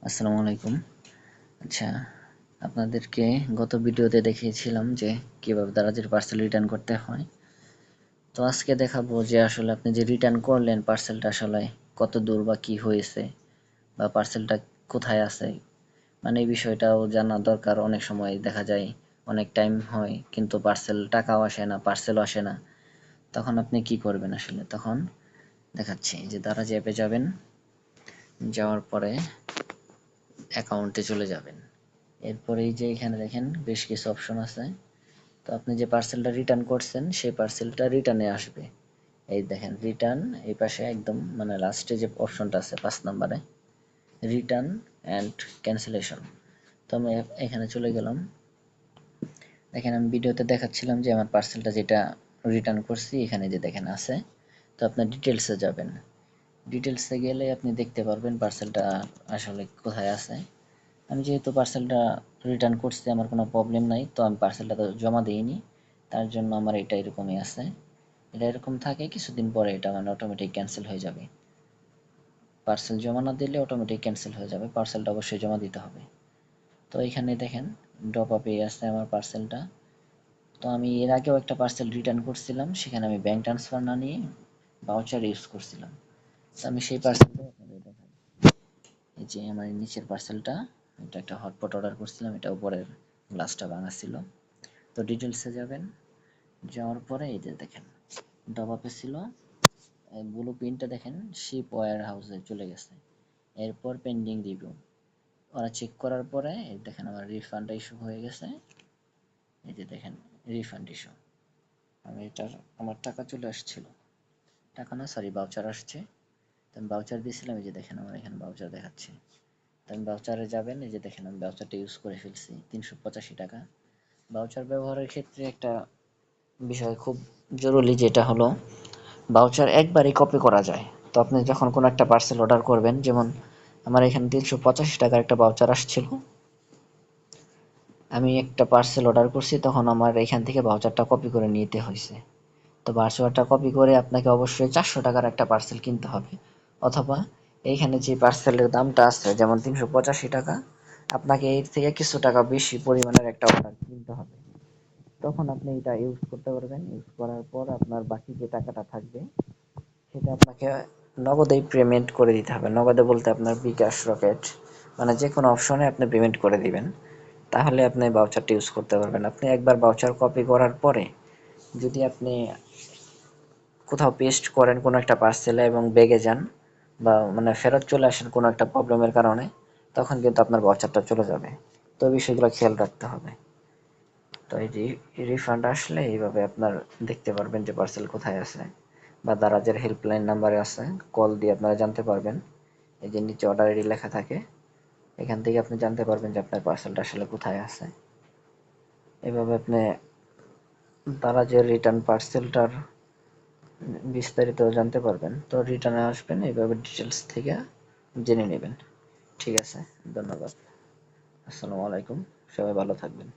আসসালামু আলাইকুম। আচ্ছা, আপনাদেরকে গত ভিডিওতে দেখিয়েছিলাম যে কিভাবে দারাজের পার্সেল রিটার্ন করতে হয়। তো আজকে দেখাবো যে আসলে আপনি যে রিটার্ন করলেন পার্সেলটা আসলে কত দূর বা কি হয়েছে বা পার্সেলটা কোথায় আছে, মানে এই বিষয়টাও জানা দরকার। অনেক সময় দেখা যায় অনেক টাইম হয় কিন্তু টাকাও আসে না, পার্সেলও আসে না। তখন আপনি কি করবেন আসলে? তখন দেখাচ্ছি যে দারাজ অ্যাপে যাবেন, যাওয়ার পরে অ্যাকাউন্টে চলে যাবেন। এরপরে এই যে এখানে দেখেন বেশ কিছু অপশন আছে। তো আপনি যে পার্সেলটা রিটার্ন করছেন সেই পার্সেলটা রিটার্নে আসবে। এই দেখেন রিটার্ন, এই পাশে একদম মানে লাস্টে যে অপশনটা আছে 5 নম্বরে, রিটার্ন অ্যান্ড ক্যান্সেলেশন। তো আমি এখানে চলে গেলাম। দেখেন আমি ভিডিওতে দেখাচ্ছিলাম যে আমার পার্সেলটা যেটা রিটার্ন করছি এখানে যে দেখেন আছে। তো আপনার ডিটেলসে যাবেন। ডিটেলসে গেলে আপনি দেখতে পারবেন পার্সেলটা আসলে কোথায় আছে। আমি যেহেতু পার্সেলটা রিটার্ন করছি আমার কোনো প্রবলেম নাই, তো আমি পার্সেলটা তো জমা দিইনি, তার জন্য আমার এটা এরকমই আছে। এটা এরকম থাকে, কিছুদিন পরে এটা মানে অটোমেটিক ক্যান্সেল হয়ে যাবে। পার্সেল জমা না দিলে অটোমেটিক ক্যান্সেল হয়ে যাবে, পার্সেলটা অবশ্যই জমা দিতে হবে। তো এখানে দেখেন ড্রপ আপে আছে আমার পার্সেলটা। তো আমি এর আগেও একটা পার্সেল রিটার্ন করছিলাম, সেখানে আমি ব্যাংক ট্রান্সফার না নিয়ে ভাউচার ইউজ করছিলাম। তো আমি সেই পার্সেলটা আপনাদের দেখাই। এই যে আমার নিচের পার্সেলটা, এটা একটা হটপট অর্ডার করছিলাম, এটা উপরের গ্লাসটা ভাঙা ছিল। তো ডিটেলসে যাবেন, যাওয়ার পরে এই যে দেখেন ডব আপে ছিল, ব্লু প্রিন্টটা দেখেন শিপ ওয়্যার হাউসে চলে গেছে। এরপর পেন্ডিং রিভিউ, ওরা চেক করার পরে এই দেখেন আমার রিফান্ড ইস্যু হয়ে গেছে। এই যে দেখেন রিফান্ড ইস্যু, আমি এটার আমার টাকা চলে আসছিল, টাকা না সরি ভাউচার আসছে। তো আমি ভাউচার দিয়েছিলাম, এই যে দেখেন আমার এখানে ভাউচার দেখাচ্ছে। তো আমি ভাউচারে যাবেন, এই যে দেখেন আমি ভাউচারটা ইউজ করে ফেলছি 385 টাকা। ভাউচার ব্যবহারের ক্ষেত্রে একটা বিষয় খুব জরুরি, যেটা হলো ভাউচার একবারই কপি করা যায়। তো আপনি যখন কোনো একটা পার্সেল অর্ডার করবেন, যেমন আমার এখানে 385 টাকার একটা ভাউচার আসছিল, আমি একটা পার্সেল অর্ডার করছি, তখন আমার এখান থেকে ভাউচারটা কপি করে নিতে হয়েছে। তো ভাউচারটা কপি করে আপনাকে অবশ্যই 400 টাকার একটা পার্সেল কিনতে হবে, অথবা এইখানে যে পার্সেলের দামটা আছে যেমন 385 টাকা, আপনাকে এর থেকে কিছু টাকা বেশি পরিমাণের একটা অর্ডার কিনতে হবে। তখন আপনি এটা ইউজ করতে পারবেন। ইউজ করার পর আপনার বাকি যে টাকাটা থাকবে সেটা আপনাকে নগদেই পেমেন্ট করে দিতে হবে। নগদে বলতে আপনার বিকাশ, রকেট, মানে যে কোনো অপশনে আপনি পেমেন্ট করে দিবেন। তাহলে আপনি ভাউচারটা ইউজ করতে পারবেন। আপনি একবার ভাউচার কপি করার পরে যদি আপনি কোথাও পেস্ট করেন কোনো একটা পার্সেলে এবং বেগে যান বা মানে ফেরত চলে আসেন কোনো একটা প্রবলেমের কারণে, তখন কিন্তু আপনার ভাউচারটা চলে যাবে। তো এই বিষয়গুলো খেয়াল রাখতে হবে। তো এই যে রিফান্ড আসলে এইভাবে আপনার দেখতে পারবেন যে পার্সেল কোথায় আছে, বা দারাজের হেল্পলাইন নাম্বারে আছে, কল দিয়ে আপনারা জানতে পারবেন। এই যে নিচে অর্ডার আইডি লেখা থাকে, এখান থেকে আপনি জানতে পারবেন যে আপনার পার্সেলটা আসলে কোথায় আছে। এভাবে আপনি দারাজের রিটার্ন পার্সেলটার বিস্তারিত জানতে পারবেন। তো রিটার্নে আসবেন, এইভাবে ডিটেলস থেকে জেনে নেবেন। ঠিক আছে, ধন্যবাদ। আসসালামু আলাইকুম, সবাই ভালো থাকবেন।